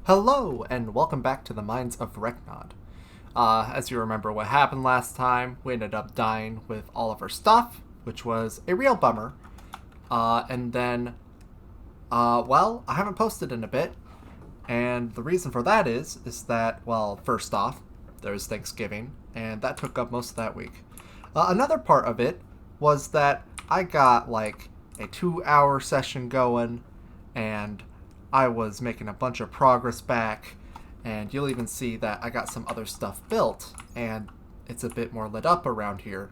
Hello, and welcome back to the Mines of Reknod. As you remember what happened last time, we ended up dying with all of our stuff, which was a real bummer. And then, well, I haven't posted in a bit, and the reason for that is that, well, first off, there's Thanksgiving, and that took up most of that week. Another part of it was that I got, like, a 2-hour session going, and I was making a bunch of progress back, and you'll even see that I got some other stuff built, and it's a bit more lit up around here.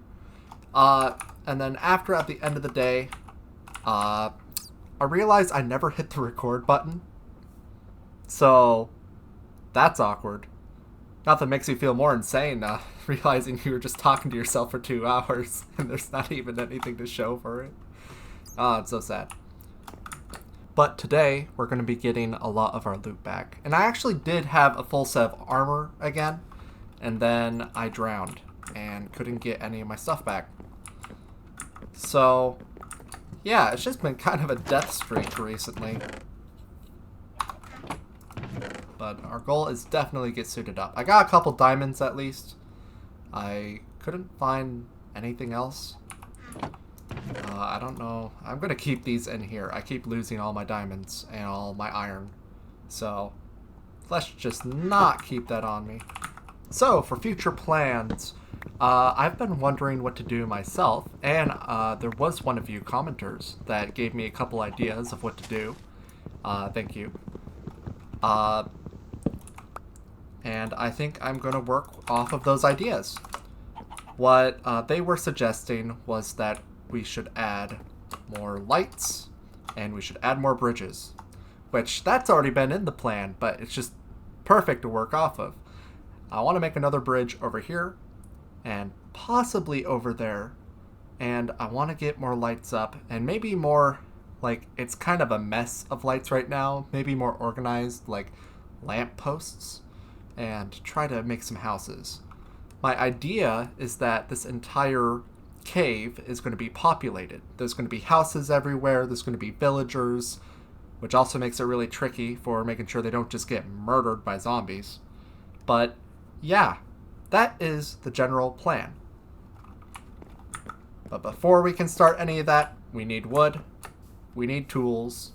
And then after, at the end of the day, I realized I never hit the record button. So, that's awkward. Nothing makes you feel more insane, realizing you were just talking to yourself for 2 hours, and there's not even anything to show for it. It's so sad. But today, we're going to be getting a lot of our loot back. And I actually did have a full set of armor again, and then I drowned and couldn't get any of my stuff back. So, yeah, it's just been kind of a death streak recently. But our goal is definitely get suited up. I got a couple diamonds at least. I couldn't find anything else. I don't know. I'm going to keep these in here. I keep losing all my diamonds and all my iron. So, let's just not keep that on me. So, for future plans, I've been wondering what to do myself. And there was one of you commenters that gave me a couple ideas of what to do. Thank you. And I think I'm going to work off of those ideas. What they were suggesting was that we should add more lights, and we should add more bridges. Which, that's already been in the plan, but it's just perfect to work off of. I want to make another bridge over here, and possibly over there. And I want to get more lights up, and maybe more, like, it's kind of a mess of lights right now. Maybe more organized, like lamp posts, and try to make some houses. My idea is that this entire cave is going to be populated. There's going to be houses everywhere. There's going to be villagers, which also makes it really tricky for making sure they don't just get murdered by zombies. But yeah, that is the general plan. But before we can start any of that, we need wood, we need tools,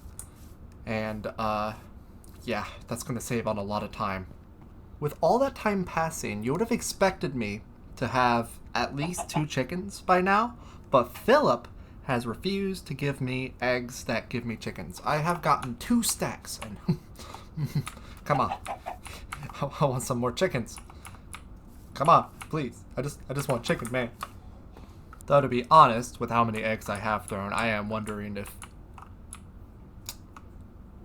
and yeah, that's going to save on a lot of time. With all that time passing, you would have expected me to have at least 2 chickens by now, but Philip has refused to give me eggs that give me chickens. I have gotten 2 stacks, and come on, I want some more chickens. Come on, please. I just want chicken, man. Though to be honest, with how many eggs I have thrown, I am wondering if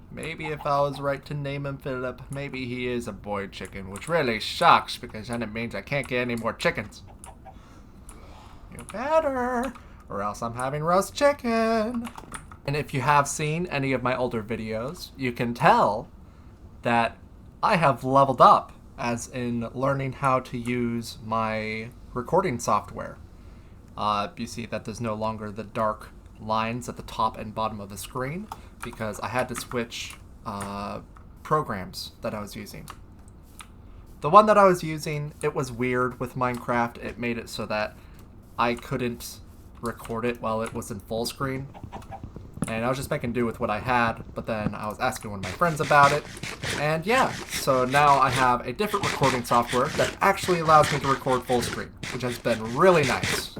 maybe if I was right to name him Philip, maybe he is a boy chicken, which really sucks because then it means I can't get any more chickens. You better, or else I'm having roast chicken. And if you have seen any of my older videos, you can tell that I have leveled up, as in learning how to use my recording software. You see that there's no longer the dark lines at the top and bottom of the screen, because I had to switch programs that I was using. The one that I was using, it was weird with Minecraft. It made it so that I couldn't record it while it was in full screen. And I was just making do with what I had, but then I was asking one of my friends about it. And yeah, so now I have a different recording software that actually allows me to record full screen, which has been really nice.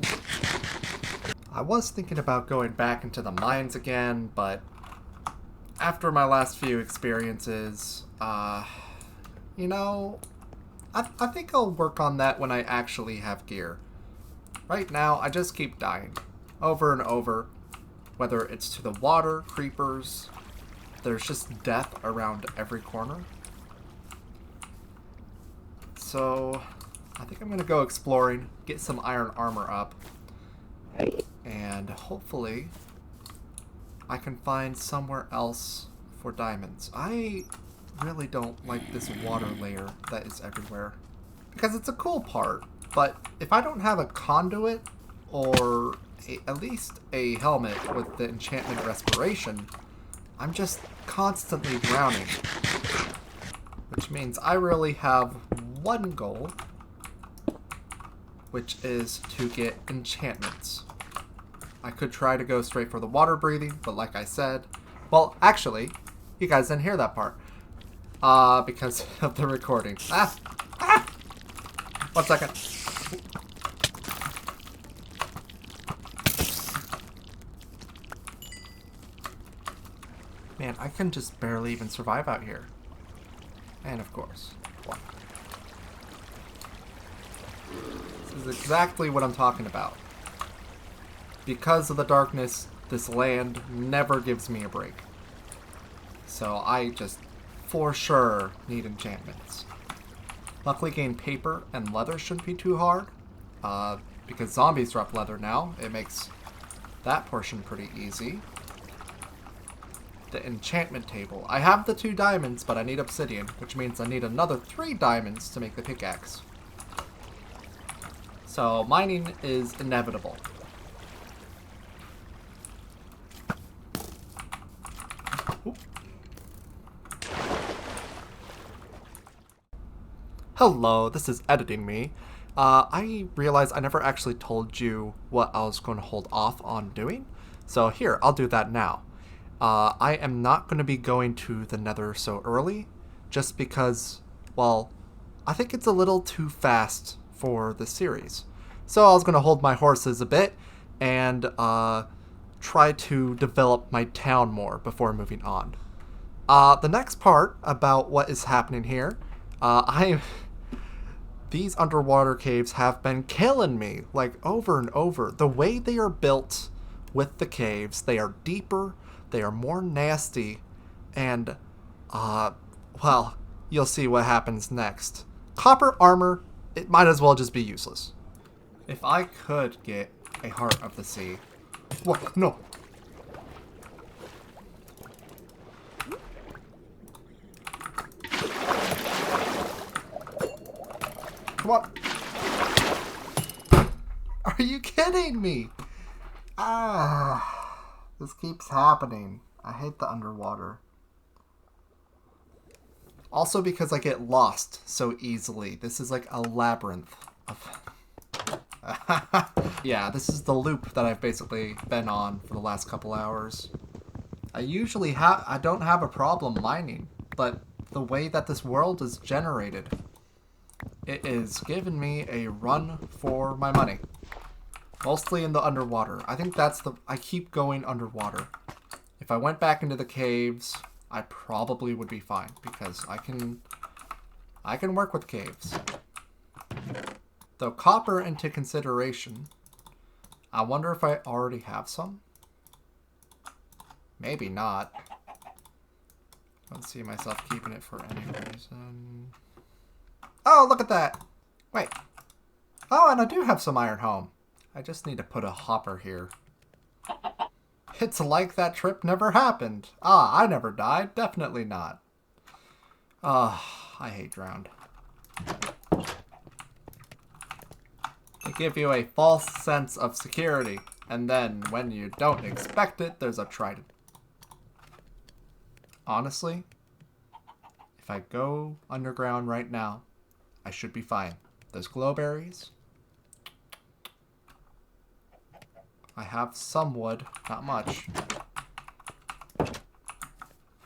I was thinking about going back into the mines again, but after my last few experiences, you know, I think I'll work on that when I actually have gear. Right now, I just keep dying, over and over, whether it's to the water, creepers, there's just death around every corner. So, I think I'm going to go exploring, get some iron armor up, and hopefully I can find somewhere else for diamonds. I really don't like this water layer that is everywhere, because it's a cool part, but if I don't have a conduit or at least a helmet with the enchantment respiration, I'm just constantly drowning. Which means I really have one goal, which is to get enchantments. I could try to go straight for the water breathing, but like I said, well, actually, you guys didn't hear that part. Because of the recording. Ah! 1 second. Man, I can just barely even survive out here. And of course, water. This is exactly what I'm talking about. Because of the darkness, this land never gives me a break. So I just, for sure, need enchantments. Luckily, getting paper and leather shouldn't be too hard. Because zombies drop leather now, it makes that portion pretty easy. The enchantment table. I have the 2 diamonds, but I need obsidian, which means I need another 3 diamonds to make the pickaxe. So mining is inevitable. Oop. Hello, this is Editing Me. I realized I never actually told you what I was going to hold off on doing. So here, I'll do that now. I am not going to be going to the Nether so early, just because, well, I think it's a little too fast for the series. So I was going to hold my horses a bit and try to develop my town more before moving on. The next part about what is happening here, these underwater caves have been killing me, like, over and over. The way they are built with the caves, they are deeper, they are more nasty, and, well, you'll see what happens next. Copper armor, it might as well just be useless. If I could get a Heart of the Sea. What? No. Come on. Are you kidding me? This keeps happening. I hate the underwater. Also because I get lost so easily. This is like a labyrinth of... Yeah, this is the loop that I've basically been on for the last couple hours. I don't have a problem mining, but the way that this world is generated, it is giving me a run for my money. Mostly in the underwater. I think I keep going underwater. If I went back into the caves, I probably would be fine because I can work with caves. Though copper into consideration, I wonder if I already have some. Maybe not. I don't see myself keeping it for any reason. Oh, look at that! Wait. Oh, and I do have some iron home. I just need to put a hopper here. It's like that trip never happened. I never died. Definitely not. I hate drowned. They give you a false sense of security, and then when you don't expect it, there's a trident. Honestly, if I go underground right now, I should be fine. There's glowberries. I have some wood, not much.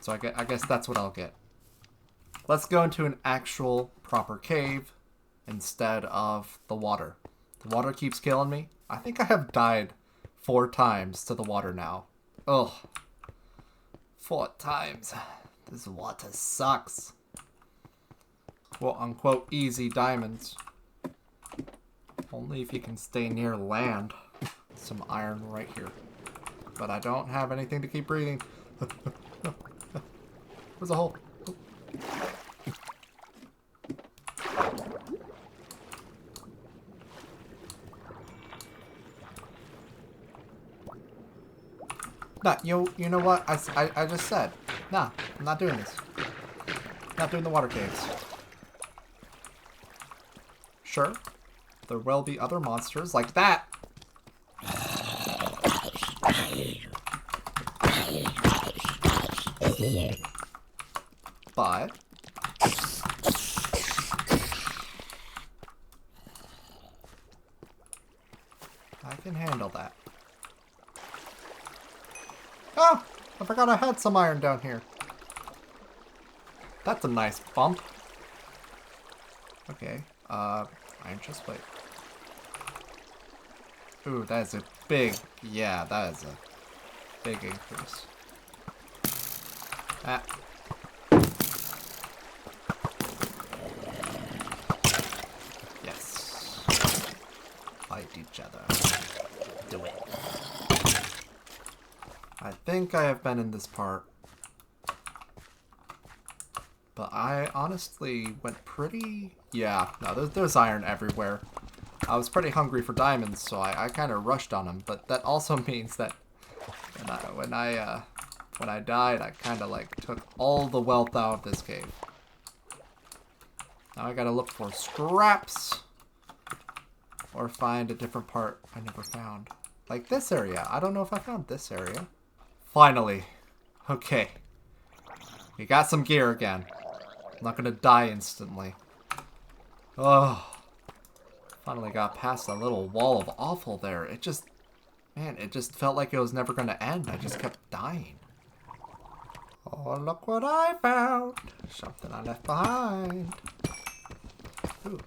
So I guess that's what I'll get. Let's go into an actual proper cave instead of the water. The water keeps killing me. I think I have died 4 times to the water now. Ugh. 4 times. This water sucks. Quote unquote easy diamonds. Only if you can stay near land. Some iron right here. But I don't have anything to keep breathing. There's a hole. Nah, you know what? I just said. Nah, I'm not doing this. Not doing the water caves. Sure, there will be other monsters like that. But forgot I had some iron down here. That's a nice bump. Okay, iron chest plate. Ooh, that is a big, yeah, that is a big increase. Ah. Yes. Fight each other. Do it. I think I have been in this part. But I honestly went pretty... Yeah, no, there's iron everywhere. I was pretty hungry for diamonds, so I kind of rushed on them. But that also means that when I died, I kind of like took all the wealth out of this cave. Now I gotta look for scraps or find a different part I never found. Like this area. I don't know if I found this area. Finally. Okay. We got some gear again. I'm not gonna die instantly. Oh. Finally got past that little wall of awful there. It just... Man, it just felt like it was never gonna end. I just kept dying. Oh, look what I found. Something I left behind. Ooh.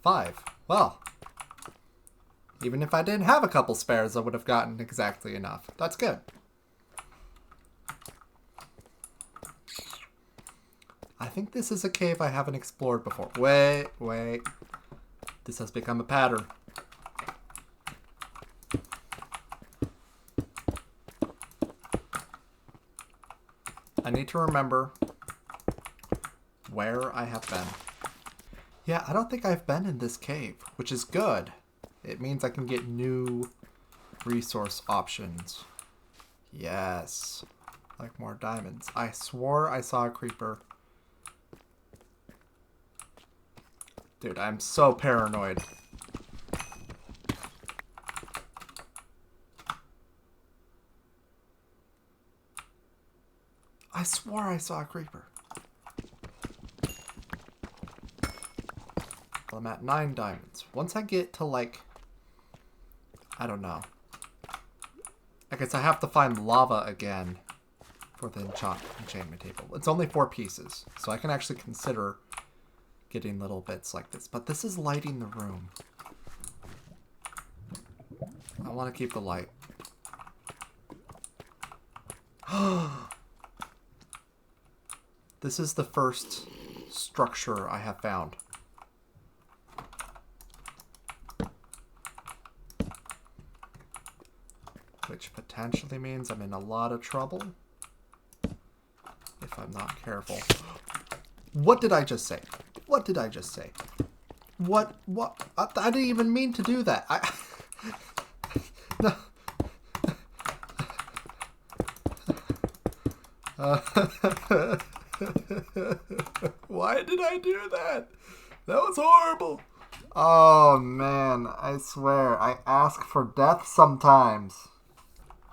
Five. Well. Even if I didn't have a couple spares, I would have gotten exactly enough. That's good. I think this is a cave I haven't explored before. Wait. This has become a pattern. I need to remember where I have been. Yeah, I don't think I've been in this cave, which is good. It means I can get new resource options. Yes. Like more diamonds. I swore I saw a creeper. Dude, I'm so paranoid. I swore I saw a creeper. Well, I'm at 9 diamonds. Once I get to like... I don't know. I guess I have to find lava again for the enchantment table. It's only 4 pieces, so I can actually consider getting little bits like this. But this is lighting the room. I want to keep the light. This is the first structure I have found. Which potentially means I'm in a lot of trouble if I'm not careful. What did I just say? What did I just say? What? I didn't even mean to do that. No. Why did I do that? That was horrible. Oh man, I swear, I ask for death sometimes.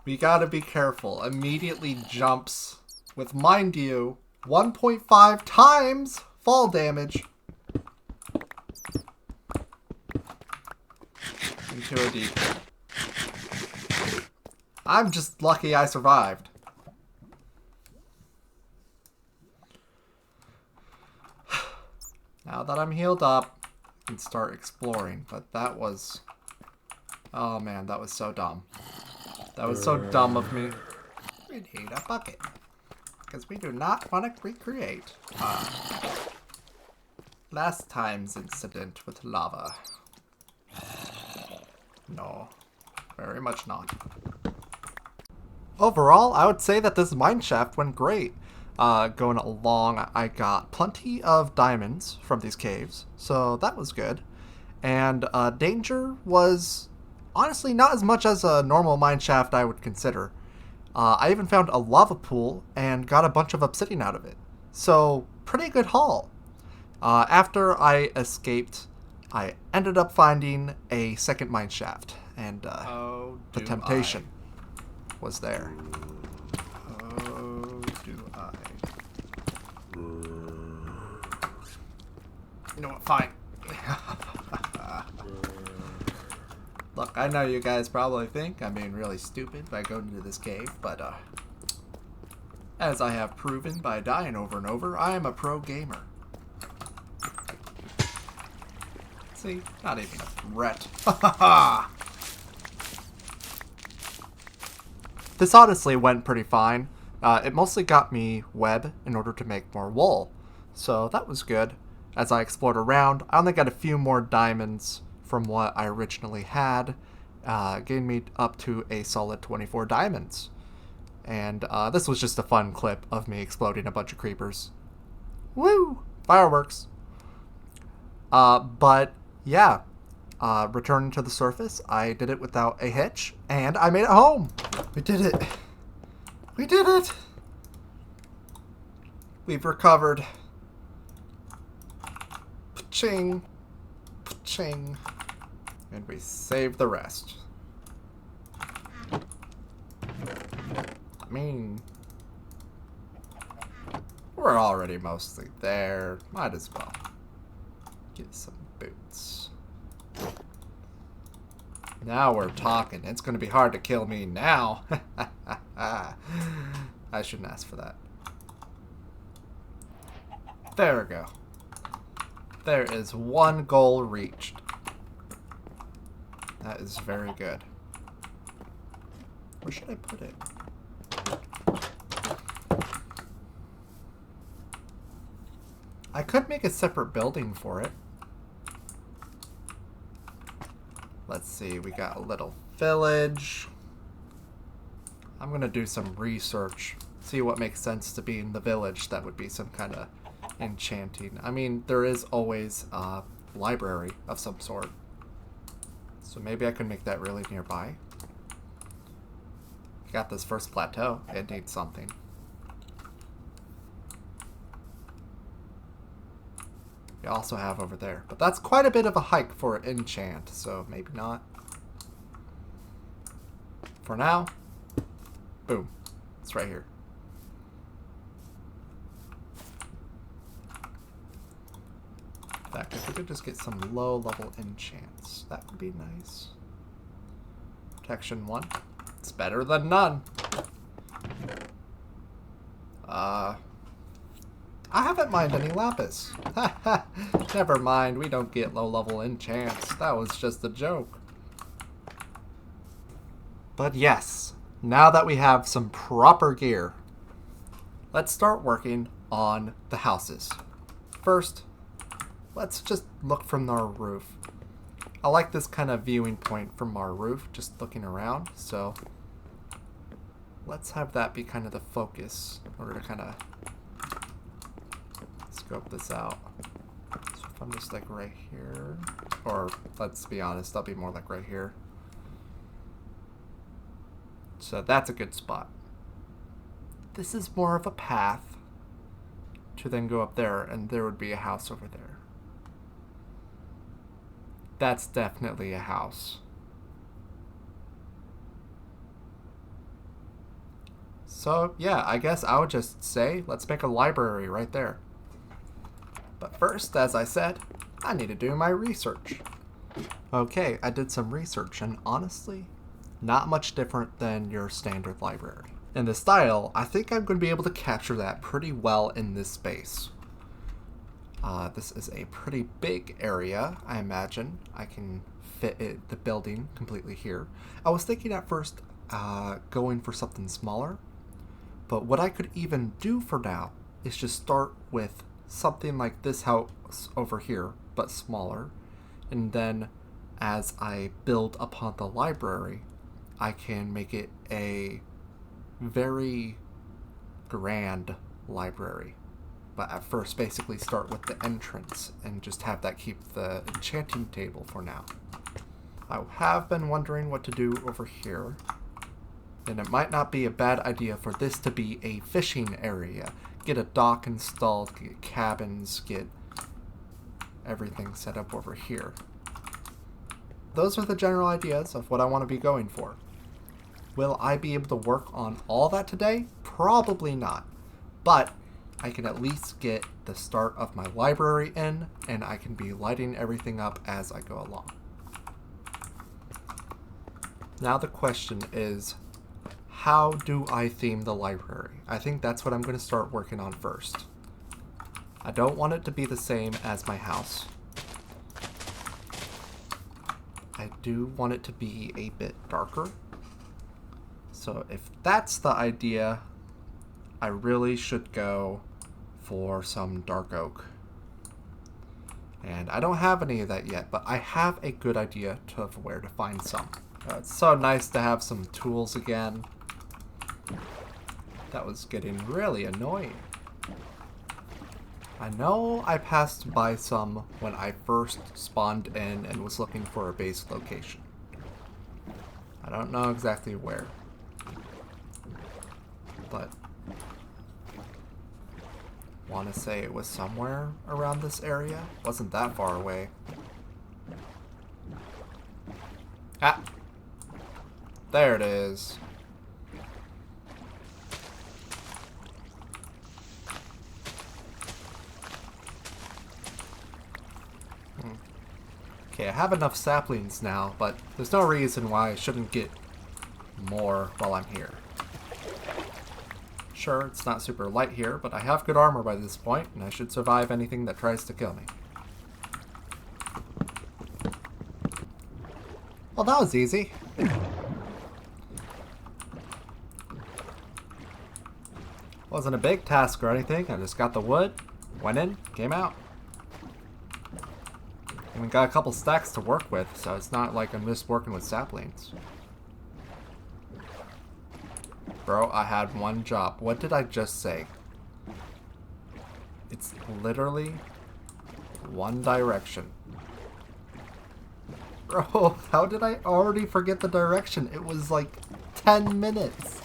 We gotta be careful. Immediately jumps with, mind you, 1.5 times fall damage into a deep. I'm just lucky I survived. Now that I'm healed up, I can start exploring. But that was... Oh man, that was so dumb. That was so dumb of me. We need a bucket. Because we do not want to recreate last time's incident with lava. No. Very much not. Overall, I would say that this mineshaft went great. Going along, I got plenty of diamonds from these caves, so that was good. And danger was honestly not as much as a normal mineshaft I would consider. I even found a lava pool and got a bunch of obsidian out of it. So, pretty good haul. After I escaped, I ended up finding a second mineshaft, and the temptation was there. You know what, fine. Look, I know you guys probably think I'm being really stupid by going into this cave, but as I have proven by dying over and over, I am a pro gamer. See? Not even a threat. Ha ha ha! This honestly went pretty fine. It mostly got me web in order to make more wool, so that was good. As I explored around, I only got a few more diamonds from what I originally had, getting me up to a solid 24 diamonds. And this was just a fun clip of me exploding a bunch of creepers. Woo! Fireworks! But yeah, returning to the surface, I did it without a hitch, and I made it home! We did it! We did it! We've recovered. Ching, ching, and we saved the rest. I mean, we're already mostly there. Might as well get some boots. Now we're talking. It's going to be hard to kill me now. I shouldn't ask for that. There we go. There is one goal reached. That is very good. Where should I put it? I could make a separate building for it. Let's see, we got a little village. I'm gonna do some research, see what makes sense to be in the village that would be some kind of enchanting. I mean, there is always a library of some sort. So maybe I can make that really nearby. Got this first plateau. It needs something. We also have over there. But that's quite a bit of a hike for an enchant, so maybe not. For now, boom. It's right here. In fact, if we could just get some low-level enchants, that would be nice. Protection 1. It's better than none. I haven't mined any lapis. Never mind, we don't get low-level enchants. That was just a joke. But yes, now that we have some proper gear, let's start working on the houses. First, let's just look from our roof. I like this kind of viewing point from our roof, just looking around, so let's have that be kind of the focus in order to kind of scope this out. So if I'm just like right here, or let's be honest, I'll be more like right here. So that's a good spot. This is more of a path to then go up there, and there would be a house over there. That's definitely a house. So yeah, I guess I would just say, let's make a library right there. But first, as I said, I need to do my research. Okay, I did some research, and honestly, not much different than your standard library. In the style, I think I'm going to be able to capture that pretty well in this space. This is a pretty big area, I imagine. I can fit the building completely here. I was thinking at first going for something smaller, but what I could even do for now is just start with something like this house over here, but smaller. And then as I build upon the library, I can make it a very grand library. But at first, basically start with the entrance and just have that keep the enchanting table for now. I have been wondering what to do over here. And it might not be a bad idea for this to be a fishing area. Get a dock installed, get cabins, get everything set up over here. Those are the general ideas of what I want to be going for. Will I be able to work on all that today? Probably not. But I can at least get the start of my library in, and I can be lighting everything up as I go along. Now the question is, how do I theme the library? I think that's what I'm going to start working on first. I don't want it to be the same as my house. I do want it to be a bit darker. So if that's the idea, I really should go for some dark oak. And I don't have any of that yet, but I have a good idea of where to find some. It's so nice to have some tools again. That was getting really annoying. I know I passed by some when I first spawned in and was looking for a base location. I don't know exactly where. But want to say it was somewhere around this area. Wasn't that far away. Ah! There it is. Okay, I have enough saplings now, but there's no reason why I shouldn't get more while I'm here. Sure, it's not super light here, but I have good armor by this point, and I should survive anything that tries to kill me. Well, that was easy. Wasn't a big task or anything. I just got the wood, went in, came out. And we got a couple stacks to work with, so it's not like I'm just working with saplings. Bro, I had one job. What did I just say? It's literally one direction. Bro, how did I already forget the direction? It was like 10 minutes.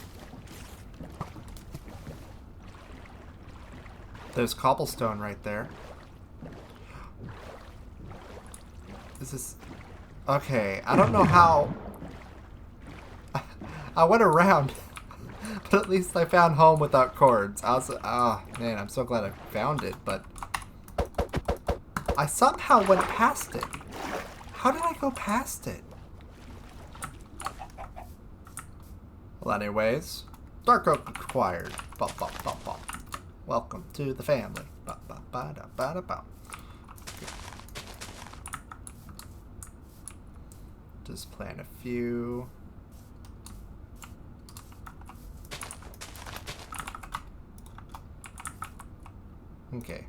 There's cobblestone right there. This is... Okay, I don't know how... I went around, but at least I found home without cords. I was... Oh, man, I'm so glad I found it, but... I somehow went past it. How did I go past it? Well, anyways, dark oak acquired. Bum, bum, bum, bum. Welcome to the family. Ba, ba, ba, da, ba, da, ba. Just plant a few. Okay.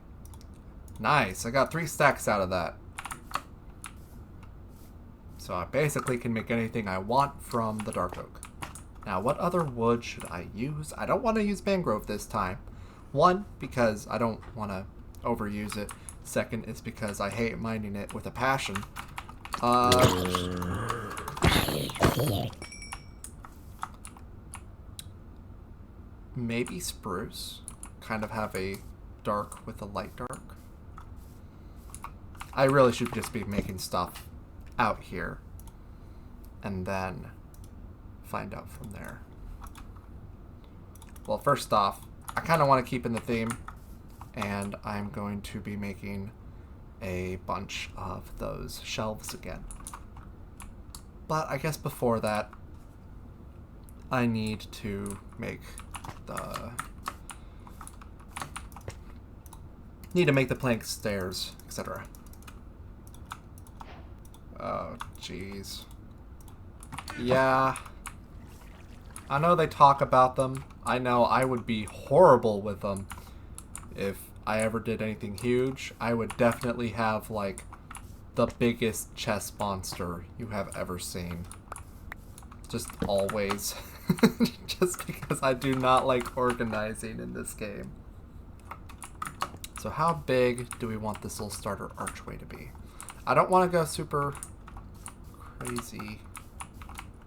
Nice. I got 3 stacks out of that. So I basically can make anything I want from the dark oak. Now, what other wood should I use? I don't want to use mangrove this time. 1, because I don't want to overuse it. 2nd, is because I hate mining it with a passion. Maybe spruce. Kind of have a dark with a light dark. I really should just be making stuff out here and then find out from there. Well, first off, I kind of want to keep in the theme, and I'm going to be making a bunch of those shelves again. But I guess before that, I need to make the plank stairs, etc. Oh, jeez. Yeah. I know they talk about them. I know I would be horrible with them if I ever did anything huge. I would definitely have, like, the biggest chest monster you have ever seen. Just always. Just because I do not like organizing in this game. So how big do we want this little starter archway to be? I don't want to go super crazy.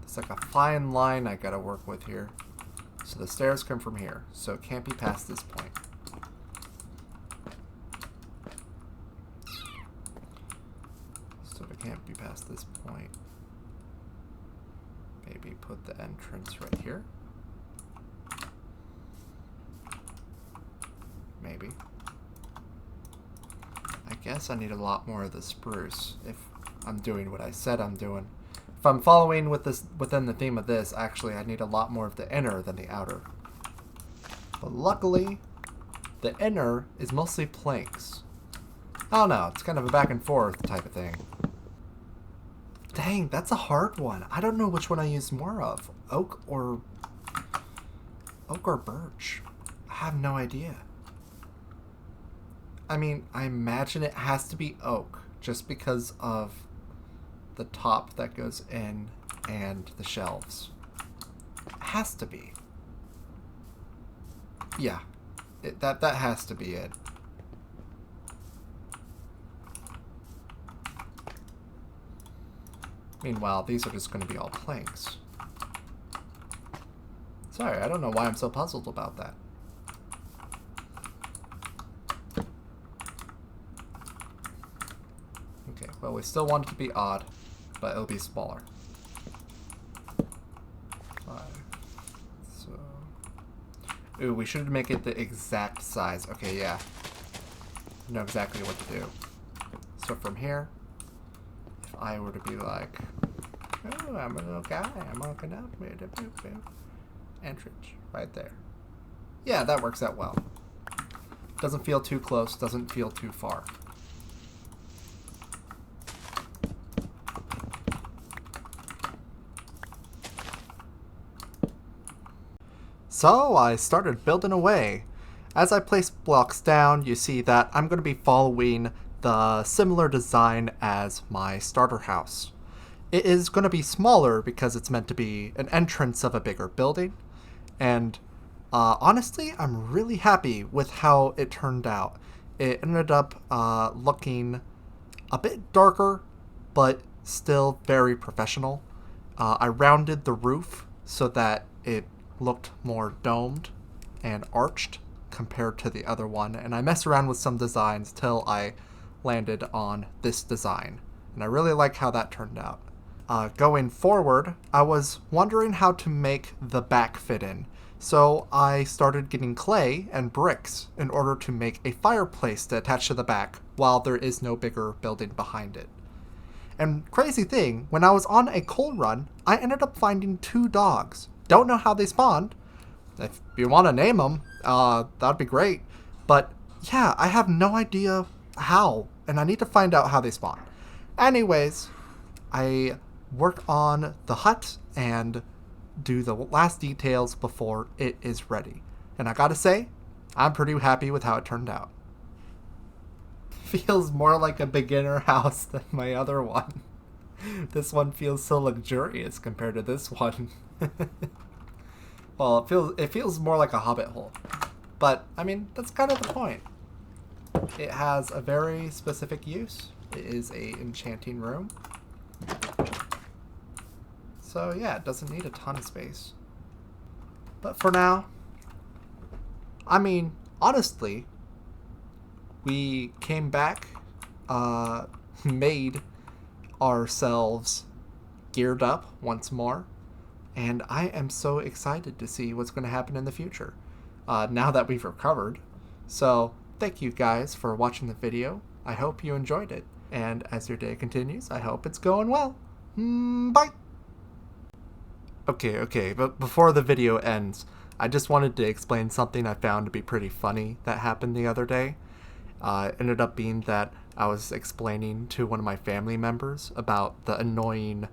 It's like a fine line I gotta work with here. So the stairs come from here, so it can't be past this point. So it can't be past this point. Maybe put the entrance right here. Maybe. I guess I need a lot more of the spruce if I'm doing what I said I'm doing. if I'm following with this within the theme of this, actually I need a lot more of the inner than the outer. But luckily, the inner is mostly planks. I don't know, it's kind of a back and forth type of thing. Dang, that's a hard one. I don't know which one I use more of. Oak or birch. I have no idea. I mean, I imagine it has to be oak just because of the top that goes in and the shelves. It has to be. Yeah, that has to be it. Meanwhile, these are just going to be all planks. Sorry, I don't know why I'm so puzzled about that. Okay, well, we still want it to be odd, but it'll be smaller. 5. So... Ooh, we should make it the exact size. Okay, yeah. I know exactly what to do. So from here, if I were to be like, oh, I'm a little guy, I'm walking up with a entrance right there. Yeah, that works out well. Doesn't feel too close, doesn't feel too far. So I started building away. As I place blocks down, you see that I'm going to be following the similar design as my starter house. It is going to be smaller because it's meant to be an entrance of a bigger building. And honestly, I'm really happy with how it turned out. It ended up looking a bit darker, but still very professional. I rounded the roof so that it looked more domed and arched compared to the other one, and I messed around with some designs till I landed on this design, and I really like how that turned out. Going forward, I was wondering how to make the back fit in, so I started getting clay and bricks in order to make a fireplace to attach to the back while there is no bigger building behind it. And crazy thing, when I was on a coal run, I ended up finding 2 dogs. Don't know how they spawned. If you want to name them, that'd be great. But yeah, I have no idea how, and I need to find out how they spawn. Anyways, I work on the hut and do the last details before it is ready. And I gotta say, I'm pretty happy with how it turned out. Feels more like a beginner house than my other one. This one feels so luxurious compared to this one. Well, it feels more like a hobbit hole. But, I mean, that's kind of the point. It has a very specific use. It is a enchanting room. So, yeah, it doesn't need a ton of space. But for now, I mean, honestly, we came back, made ourselves geared up once more. And I am so excited to see what's going to happen in the future, now that we've recovered. So, thank you guys for watching the video. I hope you enjoyed it. And as your day continues, I hope it's going well. Bye! Okay, but before the video ends, I just wanted to explain something I found to be pretty funny that happened the other day. It ended up being that I was explaining to one of my family members about the annoying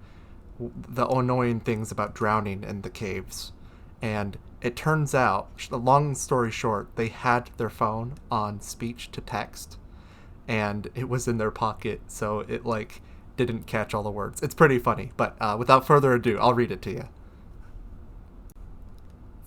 things about drowning in the caves. And it turns out, long story short, they had their phone on speech to text, and it was in their pocket, so it didn't catch all the words. It's pretty funny, but without further ado, I'll read it to you.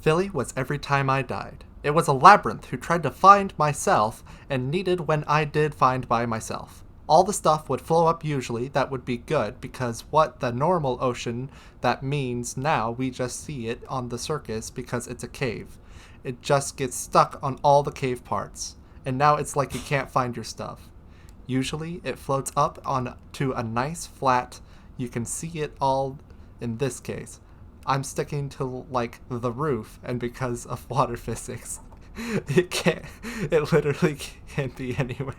Philly was every time I died. It was a labyrinth who tried to find myself and needed when I did find by myself. All the stuff would flow up usually, that would be good, because what the normal ocean, that means now we just see it on the surface because it's a cave. It just gets stuck on all the cave parts, and now it's like you can't find your stuff. Usually it floats up on to a nice flat, you can see it all. In this case, I'm sticking to the roof, and because of water physics, it literally can't be anywhere.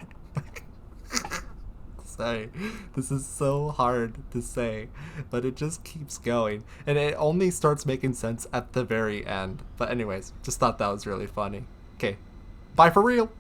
say. This is so hard to say, but it just keeps going. And it only starts making sense at the very end. But anyways, just thought that was really funny. Okay, bye for real.